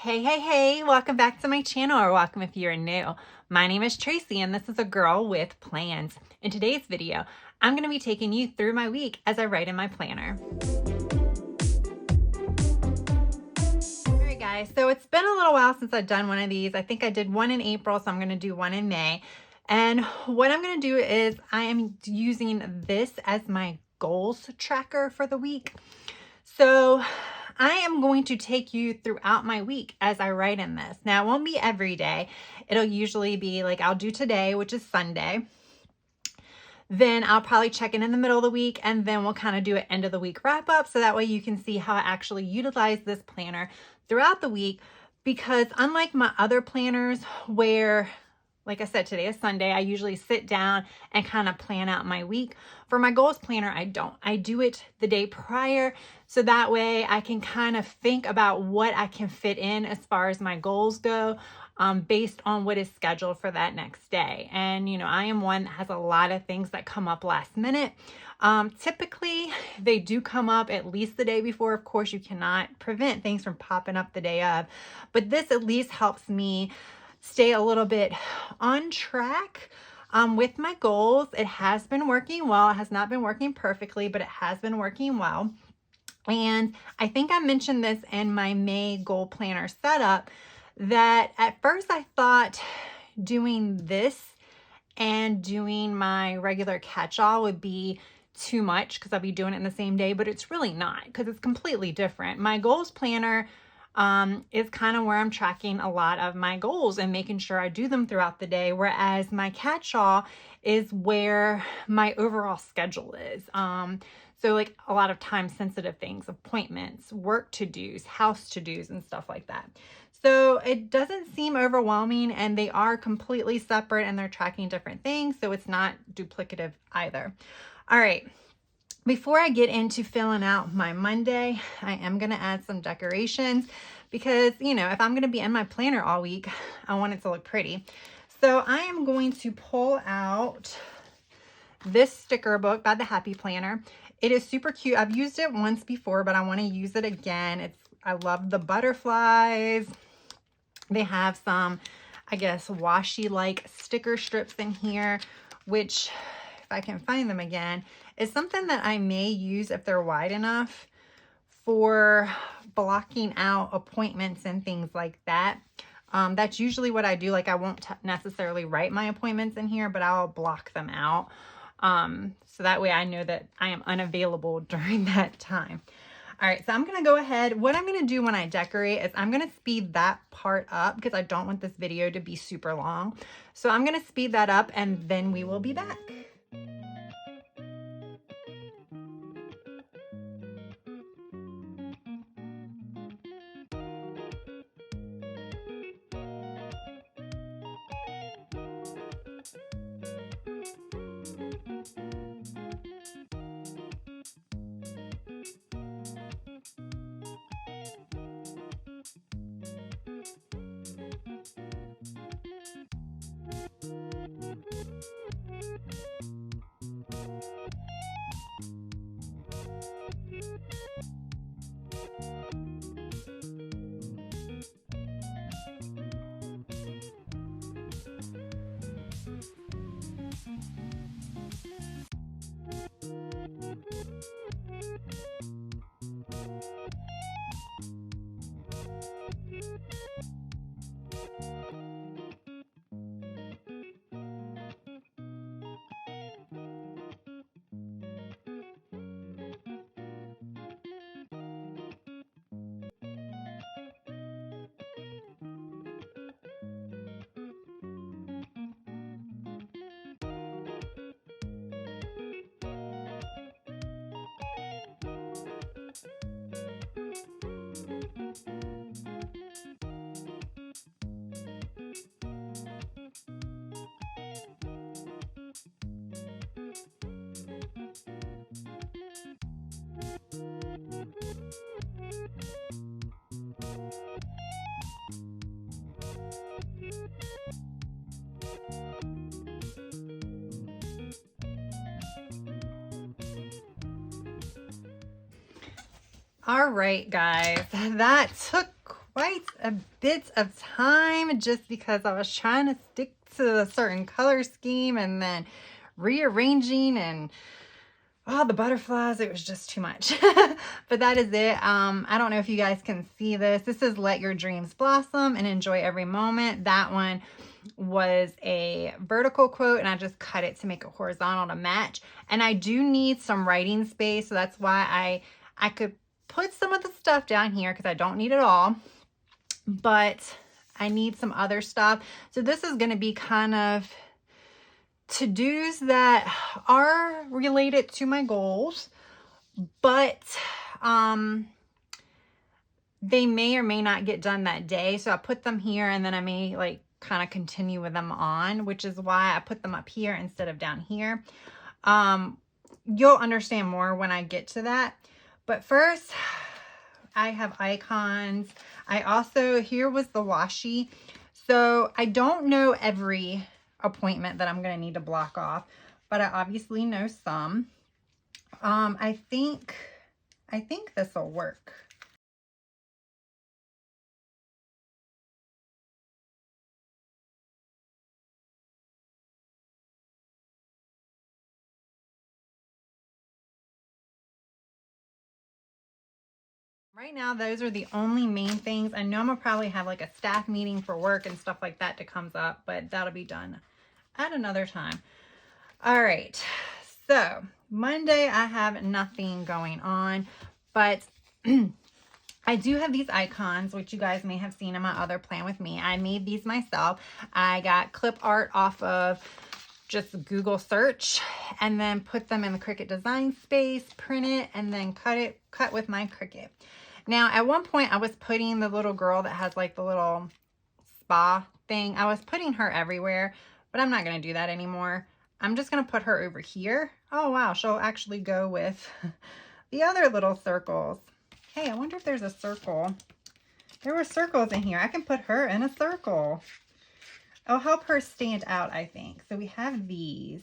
Hey, welcome back to my channel, or welcome if you're new. My name is Tracy and this is a girl with plans. In today's video, I'm going to be taking you through my week as I write in my planner. Alright guys, so it's been a little while since I've done one of these. I think I did one in April, so I'm going to do one in May. And what I'm going to do is I am using this as my goals tracker for the week. So I am going to take you throughout my week as I write in this. Now, it won't be every day. It'll usually be like I'll do today, which is Sunday. Then I'll probably check in the middle of the week, and then we'll kind of do an end of the week wrap up. So that way you can see how I actually utilize this planner throughout the week. Because unlike my other planners where, like I said, today is Sunday, I usually sit down and kind of plan out my week. For my goals planner, I don't. I do it the day prior, so that way I can kind of think about what I can fit in as far as my goals go, based on what is scheduled for that next day. And, you know, I am one that has a lot of things that come up last minute. Typically, they do come up at least the day before. Of course, you cannot prevent things from popping up the day of, but this at least helps me stay a little bit on track with my goals. It has been working well. It has not been working perfectly, but it has been working well. And I think I mentioned this in my May goal planner setup, that at first I thought doing this and doing my regular catch-all would be too much because I'll be doing it in the same day, but it's really not, because it's completely different. My goals planner is kind of where I'm tracking a lot of my goals and making sure I do them throughout the day, whereas my catch-all is where my overall schedule is. So like a lot of time sensitive things, appointments, work to-dos, house to-dos, and stuff like that. So it doesn't seem overwhelming, and they are completely separate and they're tracking different things, so it's not duplicative either. All right. Before I get into filling out my Monday, I am going to add some decorations because, you know, if I'm going to be in my planner all week, I want it to look pretty. So I am going to pull out this sticker book by the Happy Planner. It is super cute. I've used it once before, but I want to use it again. I love the butterflies. They have some, I guess, washi-like sticker strips in here, which, if I can find them again, is something that I may use if they're wide enough for blocking out appointments and things like that. That's usually what I do. Like, I won't necessarily write my appointments in here, but I'll block them out. So that way I know that I am unavailable during that time. All right, so I'm going to go ahead. What I'm going to do when I decorate is I'm going to speed that part up because I don't want this video to be super long. So I'm going to speed that up and then we will be back. All right, guys, that took quite a bit of time just because I was trying to stick to a certain color scheme and then rearranging and the butterflies, it was just too much. But that is it. I don't know if you guys can see this. This is Let Your Dreams Blossom and Enjoy Every Moment. That one was a vertical quote and I just cut it to make it horizontal to match. And I do need some writing space, so that's why I could put some of the stuff down here because I don't need it all, but I need some other stuff. So this is going to be kind of to-dos that are related to my goals, but they may or may not get done that day. So I put them here and then I may like kind of continue with them on, which is why I put them up here instead of down here. You'll understand more when I get to that. But first, I have icons. I also, here was the washi. So I don't know every appointment that I'm going to need to block off, but I obviously know some. I think this will work. Right now, those are the only main things. I know I'm gonna probably have like a staff meeting for work and stuff like that that comes up, but that'll be done at another time. All right, so Monday I have nothing going on, but I do have these icons, which you guys may have seen in my other plan with me. I made these myself. I got clip art off of just Google search and then put them in the Cricut design space, print it, and then cut with my Cricut. Now, at one point I was putting the little girl that has like the little spa thing, I was putting her everywhere, but I'm not going to do that anymore. I'm just going to put her over here. Oh, wow. She'll actually go with the other little circles. Hey, I wonder if there's a circle. There were circles in here. I can put her in a circle. It'll help her stand out, I think. So we have these.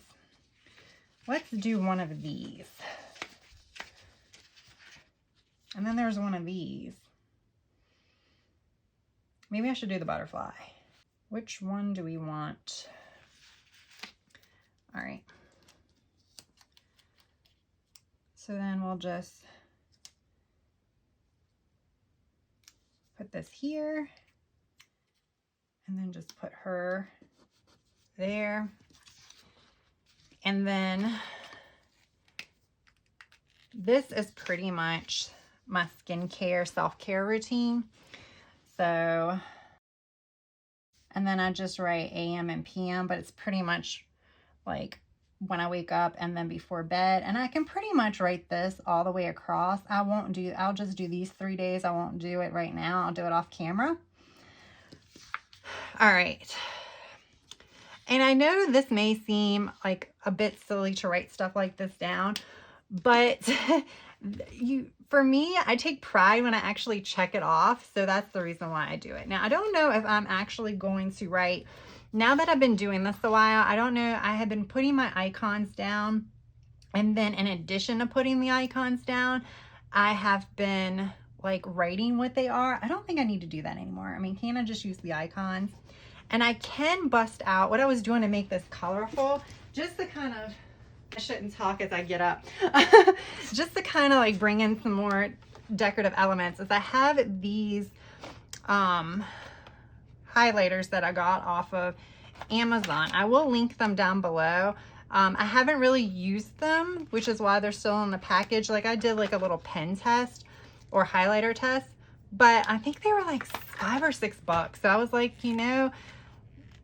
Let's do one of these. And then there's one of these. Maybe I should do the butterfly. Which one do we want? All right. So then we'll just put this here and then just put her there. And then this is pretty much my skincare, self-care routine. So, and then I just write AM and PM, but it's pretty much like when I wake up and then before bed. And I can pretty much write this all the way across. I'll just do these 3 days. I won't do it right now. I'll do it off camera. All right. And I know this may seem like a bit silly to write stuff like this down, but for me, I take pride when I actually check it off. So that's the reason why I do it. Now, I don't know if I'm actually going to write, now that I've been doing this a while, I don't know, I have been putting my icons down. And then in addition to putting the icons down, I have been like writing what they are. I don't think I need to do that anymore. I mean, can't I just use the icons? And I can bust out what I was doing to make this colorful, just to kind of, I shouldn't talk as I get up, just to kind of like bring in some more decorative elements, is I have these highlighters that I got off of Amazon. I will link them down below. I haven't really used them, which is why they're still in the package. Like I did like a little pen test or highlighter test, but I think they were like $5 or $6. So I was like, you know,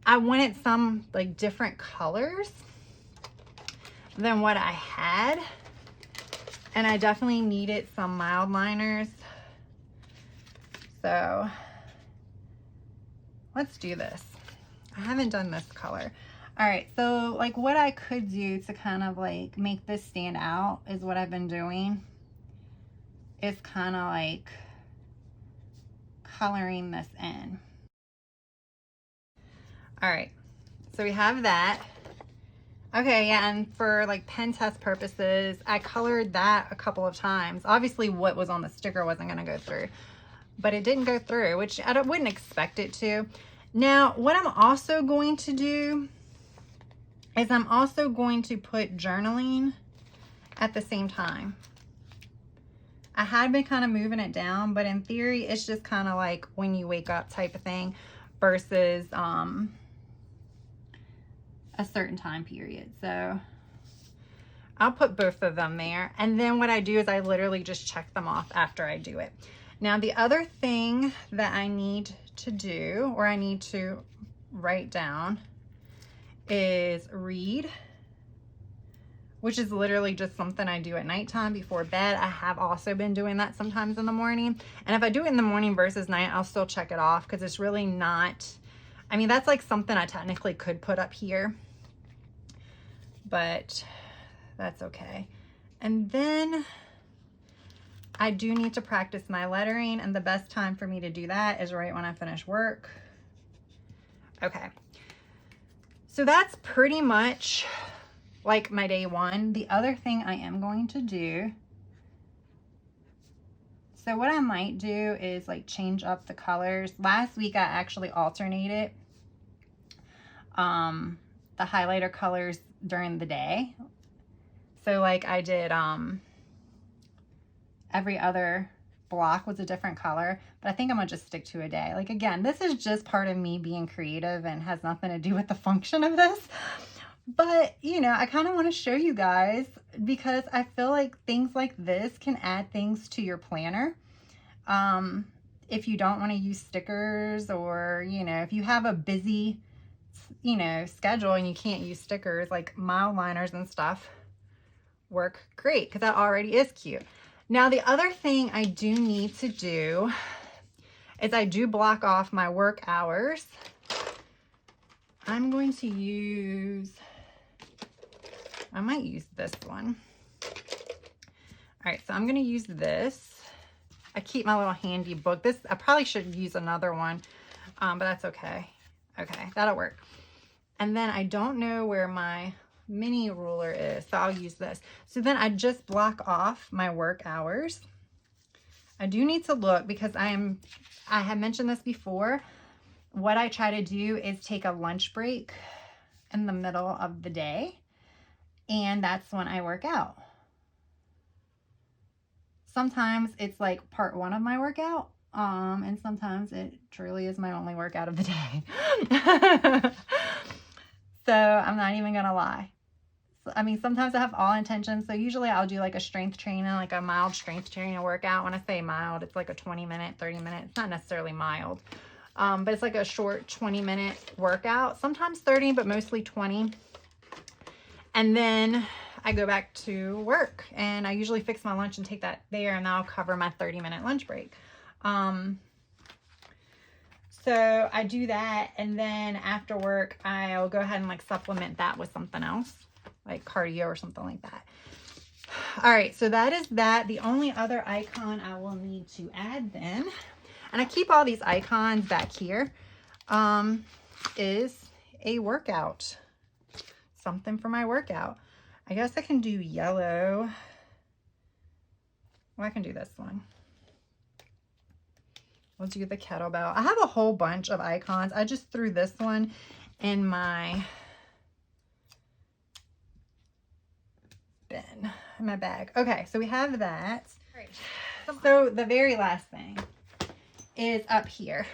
I wanted some like different colors than what I had. And I definitely needed some mild liners. So let's do this. I haven't done this color. All right, so like what I could do to kind of like make this stand out is what I've been doing. It's kind of like coloring this in. All right, so we have that. Okay, yeah, and for like pen test purposes, I colored that a couple of times. Obviously what was on the sticker wasn't gonna go through, but it didn't go through, which I wouldn't expect it to. Now, what I'm also going to do is I'm also going to put journaling at the same time. I had been kind of moving it down, but in theory, it's just kind of like when you wake up type of thing versus a certain time period. So I'll put both of them there. And then what I do is I literally just check them off after I do it. Now, the other thing that I need to do, or I need to write down, is read, which is literally just something I do at nighttime before bed. I have also been doing that sometimes in the morning. And if I do it in the morning versus night, I'll still check it off because it's really not, I mean, that's like something I technically could put up here, but that's okay. And then I do need to practice my lettering, and the best time for me to do that is right when I finish work. Okay. So that's pretty much like my day one. The other thing I am going to do, so what I might do is like change up the colors. Last week I actually alternated the highlighter colors during the day. So like I did every other block was a different color, but I think I'm gonna just stick to a day. Like, again, this is just part of me being creative and has nothing to do with the function of this. But, you know, I kind of want to show you guys because I feel like things like this can add things to your planner. If you don't want to use stickers, or, you know, if you have a busy, you know, schedule and you can't use stickers, like mile liners and stuff work great because that already is cute. Now, the other thing I do need to do is I do block off my work hours. I'm going to use, I might use this one. All right, so I'm going to use this. I keep my little handy book. This, I probably should use another one, but that's okay. Okay, that'll work. And then I don't know where my mini ruler is, so I'll use this. So then I just block off my work hours. I do need to look because I have mentioned this before. What I try to do is take a lunch break in the middle of the day, and that's when I work out. Sometimes it's like part one of my workout, and sometimes it truly is my only workout of the day. So I'm not even gonna lie. I mean, sometimes I have all intentions. So usually I'll do like a strength training, like a mild strength training workout. When I say mild, it's like a 20-minute, 30-minute. It's not necessarily mild, but it's like a short 20-minute workout. Sometimes 30, but mostly 20. And then I go back to work, and I usually fix my lunch and take that there, and I'll cover my 30-minute lunch break. So I do that, and then after work, I'll go ahead and like supplement that with something else, like cardio or something like that. All right, so that is that. The only other icon I will need to add then, and I keep all these icons back here, is a workout. Something for my workout. I guess I can do yellow. Well, I can do this one. We'll do the kettlebell. I have a whole bunch of icons. I just threw this one in my bin, in my bag. Okay, so we have that. All right. So the very last thing is up here.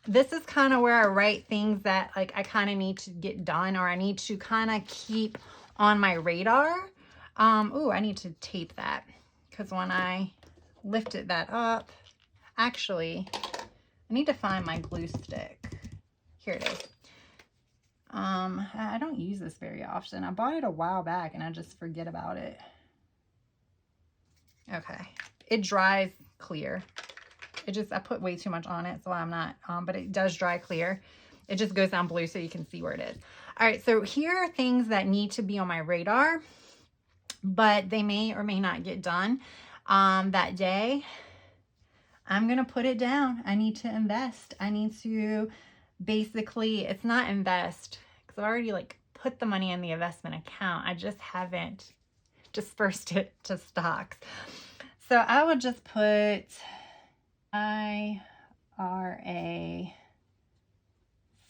This is kind of where I write things that like I kind of need to get done, or I need to kind of keep on my radar. Oh, I need to tape that because when I lifted that up, actually, I need to find my glue stick. Here it is. I don't use this very often. I bought it a while back and I just forget about it. Okay, it dries clear. I put way too much on it, so I'm not, but it does dry clear. It just goes down blue so you can see where it is. All right, so here are things that need to be on my radar, but they may or may not get done that day. I'm going to put it down. I need to invest. I need to basically, it's not invest because I already like put the money in the investment account. I just haven't dispersed it to stocks. So I would just put IRA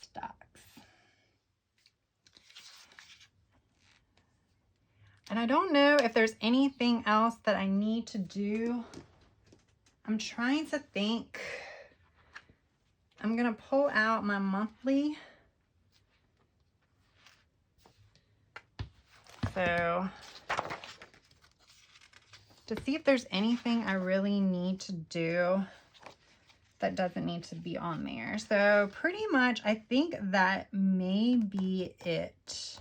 stocks. And I don't know if there's anything else that I need to do. I'm trying to think. I'm going to pull out my monthly. So to see if there's anything I really need to do that doesn't need to be on there. So pretty much I think that may be it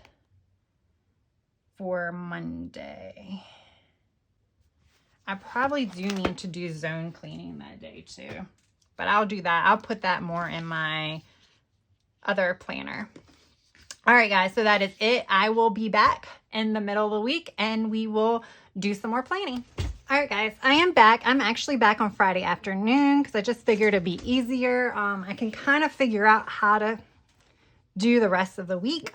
for Monday. I probably do need to do zone cleaning that day too, but I'll do that. I'll put that more in my other planner. All right, guys, so that is it. I will be back in the middle of the week and we will do some more planning. All right, guys, I am back. I'm actually back on Friday afternoon because I just figured it'd be easier. I can kind of figure out how to do the rest of the week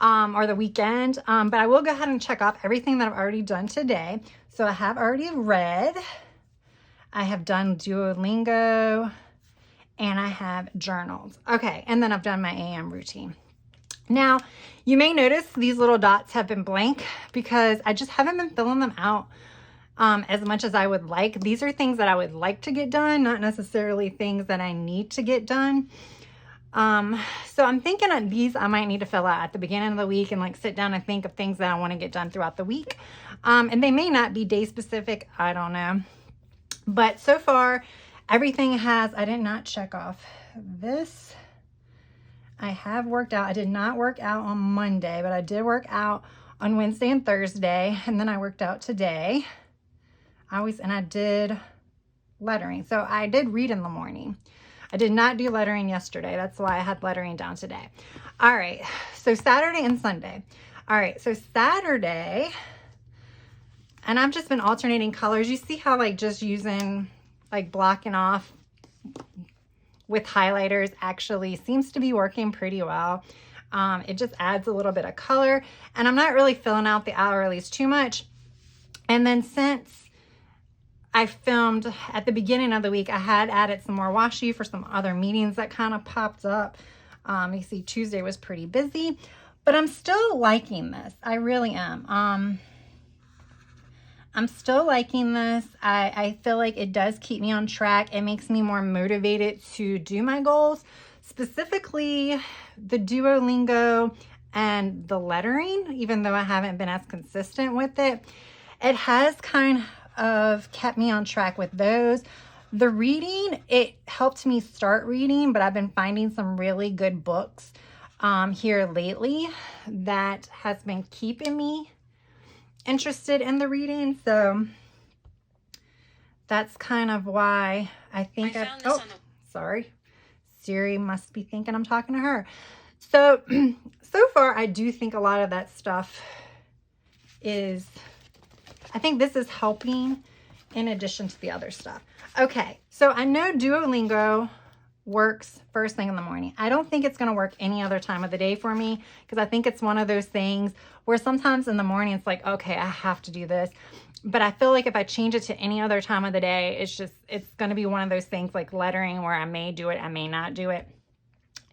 or the weekend. But I will go ahead and check off everything that I've already done today. So I have already read, I have done Duolingo, and I have journaled. Okay, and then I've done my AM routine. Now, you may notice these little dots have been blank because I just haven't been filling them out as much as I would like. These are things that I would like to get done, not necessarily things that I need to get done. So I'm thinking of these I might need to fill out at the beginning of the week and like sit down and think of things that I want to get done throughout the week. And they may not be day specific, I don't know. But so far, everything has, I did not check off this. I have worked out. I did not work out on Monday, but I did work out on Wednesday and Thursday. And then I worked out today. And I did lettering. So I did read in the morning. I did not do lettering yesterday. That's why I had lettering down today. All right. So Saturday and Sunday. All right. So Saturday, and I've just been alternating colors. You see how like just using like blocking off with highlighters actually seems to be working pretty well. It just adds a little bit of color and I'm not really filling out the hourlies too much. And then since I filmed at the beginning of the week, I had added some more washi for some other meetings that kind of popped up. You see Tuesday was pretty busy, but I'm still liking this. I really am. I'm still liking this. I feel like it does keep me on track. It makes me more motivated to do my goals, specifically the Duolingo and the lettering, even though I haven't been as consistent with it. It has kind of kept me on track with those. The reading, it helped me start reading, but I've been finding some really good books here lately that has been keeping me interested in the reading. So that's kind of why I think sorry, Siri must be thinking I'm talking to her. So so far I do think a lot of that stuff is, I think this is helping in addition to the other stuff. Okay, so I know Duolingo works first thing in the morning. I don't think it's going to work any other time of the day for me because I think it's one of those things where sometimes in the morning it's like, okay, I have to do this. But I feel like if I change it to any other time of the day, it's going to be one of those things like lettering where I may do it, I may not do it.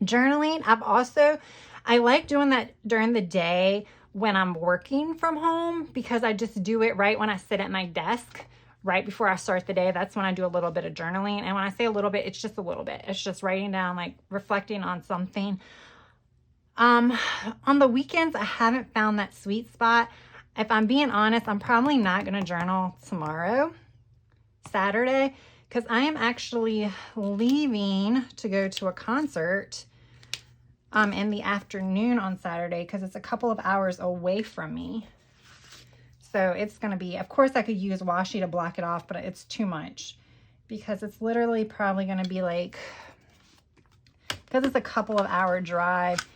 Journaling, I like doing that during the day when I'm working from home because I just do it right when I sit at my desk right before I start the day. That's when I do a little bit of journaling. And when I say a little bit, it's just a little bit. It's just writing down, like reflecting on something. On the weekends, I haven't found that sweet spot. If I'm being honest, I'm probably not going to journal tomorrow, Saturday, because I am actually leaving to go to a concert in the afternoon on Saturday because it's a couple of hours away from me. So it's going to be, of course I could use washi to block it off, but it's too much because it's literally probably going to be like, because it's a couple of hour drive.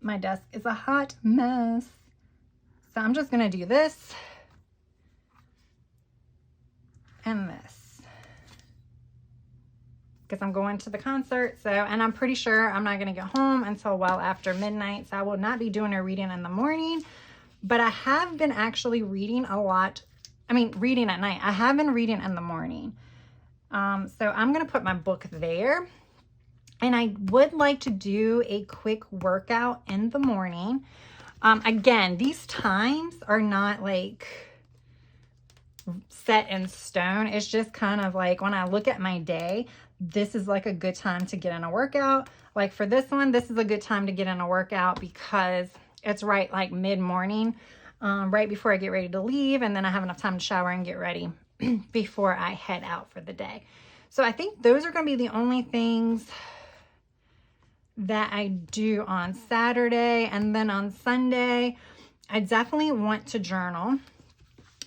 My desk is a hot mess. So I'm just going to do this and this because I'm going to the concert. So, and I'm pretty sure I'm not going to get home until well after midnight. So I will not be doing a reading in the morning, but I have been actually reading a lot reading at night. I have been reading in the morning. So I'm going to put my book there. And I would like to do a quick workout in the morning. Again, these times are not like set in stone. It's just kind of like when I look at my day, this is like a good time to get in a workout. Like for this one, this is a good time to get in a workout because it's right like mid-morning, right before I get ready to leave. And then I have enough time to shower and get ready before I head out for the day. So I think those are going to be the only things that I do on Saturday. And then on Sunday, I definitely want to journal.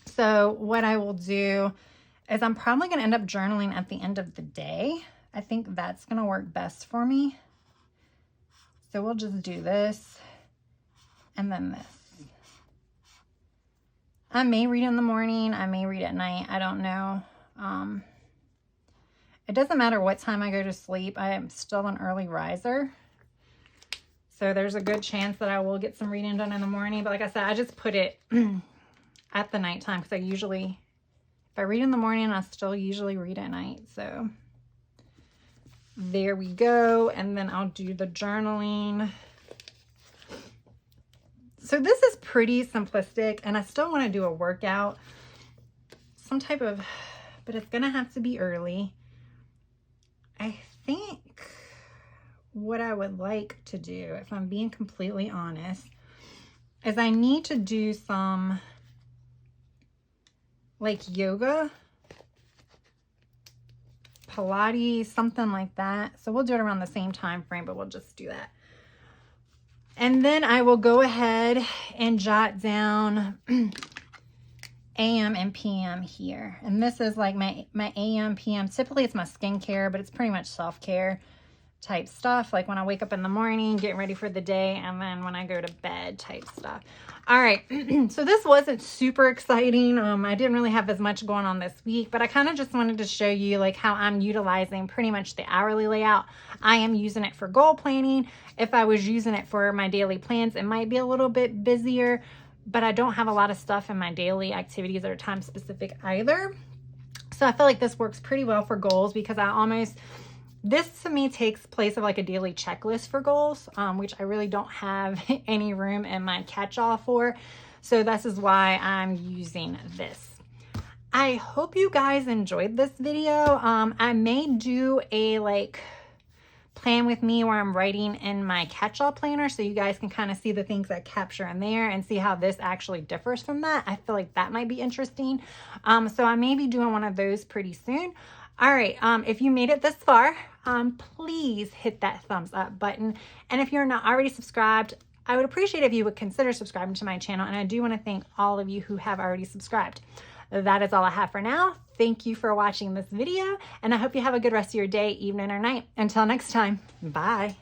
So what I will do is I'm probably going to end up journaling at the end of the day. I think that's going to work best for me. So we'll just do this and then this. I may read in the morning. I may read at night. I don't know. It doesn't matter what time I go to sleep. I am still an early riser. So there's a good chance that I will get some reading done in the morning. But like I said, I just put it at the nighttime because I usually, if I read in the morning, I still usually read at night. So there we go. And then I'll do the journaling. So this is pretty simplistic and I still want to do a workout, some type of, but it's going to have to be early. I think what I would like to do, if I'm being completely honest, is I need to do some like yoga, Pilates, something like that. So we'll do it around the same time frame, but we'll just do that. And then I will go ahead and jot down AM and PM here. And this is like my AM, PM. Typically it's my skincare, but it's pretty much self-care type stuff. Like when I wake up in the morning, getting ready for the day, and then when I go to bed type stuff. All right. So this wasn't super exciting. I didn't really have as much going on this week, but I kind of just wanted to show you like how I'm utilizing pretty much the hourly layout. I am using it for goal planning. If I was using it for my daily plans, it might be a little bit busier, but I don't have a lot of stuff in my daily activities that are time specific either. So I feel like this works pretty well for goals because this to me takes place of like a daily checklist for goals, which I really don't have any room in my catch-all for. So this is why I'm using this. I hope you guys enjoyed this video. I may do a like plan with me where I'm writing in my catch-all planner so you guys can kind of see the things I capture in there and see how this actually differs from that. I feel like that might be interesting. So I may be doing one of those pretty soon. All right, if you made it this far, please hit that thumbs up button. And if you're not already subscribed, I would appreciate if you would consider subscribing to my channel. And I do want to thank all of you who have already subscribed. That is all I have for now. Thank you for watching this video, and I hope you have a good rest of your day, evening, or night. Until next time, bye.